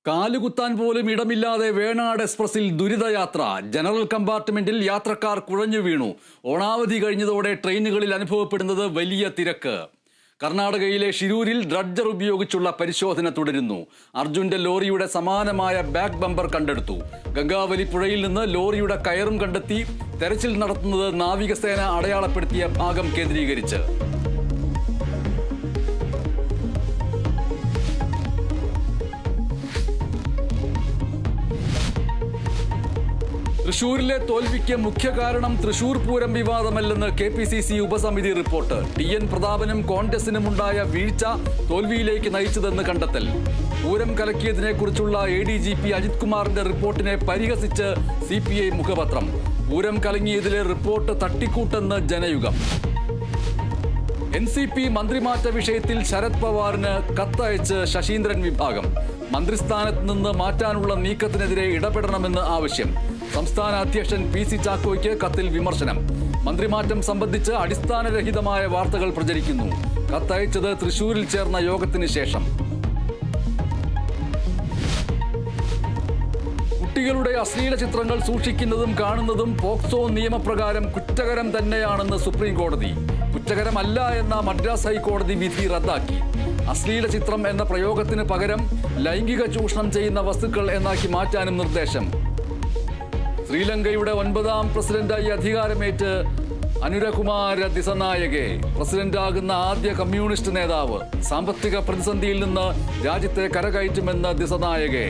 കാലുകുത്താൻ പോലും ഇടമില്ലാതെ വേണാട് എക്സ്പ്രസിൽ ദുരിതയാത്ര. ജനറൽ കമ്പാർട്ട്മെന്റിൽ യാത്രക്കാർ കുഴഞ്ഞു വീണു. ഓണാവധി കഴിഞ്ഞതോടെ ട്രെയിനുകളിൽ അനുഭവപ്പെടുന്നത് വലിയ തിരക്ക്. കർണാടകയിലെ ഷിരൂരിൽ ഡ്രഡ്ജർ ഉപയോഗിച്ചുള്ള പരിശോധന തുടരുന്നു. അർജുന്റെ ലോറിയുടെ സമാനമായ ബാക്ക് ബമ്പർ കണ്ടെടുത്തു. ഗംഗാവലി പുഴയിൽ നിന്ന് ലോറിയുടെ കയറും കണ്ടെത്തി. തെരച്ചിൽ നടത്തുന്നത് നാവികസേന അടയാളപ്പെടുത്തിയ ഭാഗം കേന്ദ്രീകരിച്ച്. തൃശൂരിലെ തോൽവിക്ക് മുഖ്യ കാരണം തൃശൂർ പൂരം വിവാദമല്ലെന്ന് KPCC ഉപസമിതി റിപ്പോർട്ട്. TN പ്രതാപനും കോൺഗ്രസിനുമുണ്ടായ വീഴ്ച തോൽവിയിലേക്ക് നയിച്ചതെന്ന് കണ്ടെത്തൽ. പൂരം കലക്കിയതിനെക്കുറിച്ചുള്ള ADGP അജിത് കുമാറിന്റെ റിപ്പോർട്ടിനെ പരിഹസിച്ച് CPI മുഖപത്രം. പൂരം കലങ്ങിയതിലെ റിപ്പോർട്ട് തട്ടിക്കൂട്ടെന്ന് ജനയുഗം. NCP മന്ത്രിമാറ്റ വിഷയത്തിൽ ശരത് പവാറിന് കത്തയച്ച് ശശീന്ദ്രൻ വിഭാഗം. മന്ത്രിസ്ഥാനത്ത് നിന്ന് മാറ്റാനുള്ള നീക്കത്തിനെതിരെ ഇടപെടണമെന്ന് ആവശ്യം. സംസ്ഥാന അധ്യക്ഷൻ PC ചാക്കോയ്ക്ക് കത്തിൽ വിമർശനം. മന്ത്രിമാറ്റം സംബന്ധിച്ച് അടിസ്ഥാനരഹിതമായ വാർത്തകൾ പ്രചരിക്കുന്നു. കത്തയച്ചത് തൃശൂരിൽ ചേർന്ന യോഗത്തിന് ശേഷം. കുട്ടികളുടെ അശ്ലീല ചിത്രങ്ങൾ സൂക്ഷിക്കുന്നതും കാണുന്നതും പോക്സോ നിയമപ്രകാരം കുറ്റകരം തന്നെയാണെന്ന് സുപ്രീം കോടതി. കുറ്റകരമല്ല എന്ന മദ്രാസ് ഹൈക്കോടതി വിധി റദ്ദാക്കി. അശ്ലീല ചിത്രം എന്ന പ്രയോഗത്തിന് പകരം ലൈംഗിക ചൂഷണം ചെയ്യുന്ന വസ്തുക്കൾ എന്നാക്കി മാറ്റാനും നിർദ്ദേശം. ശ്രീലങ്കയുടെ 9ാം പ്രസിഡന്റായി അധികാരമേറ്റ് അനുരകുമാര ദിസനായകെ. പ്രസിഡന്റാകുന്ന ആദ്യ കമ്മ്യൂണിസ്റ്റ് നേതാവ്. സാമ്പത്തിക പ്രതിസന്ധിയിൽ നിന്ന് രാജ്യത്തെ കരകയറ്റുമെന്ന് ദിസനായകെ.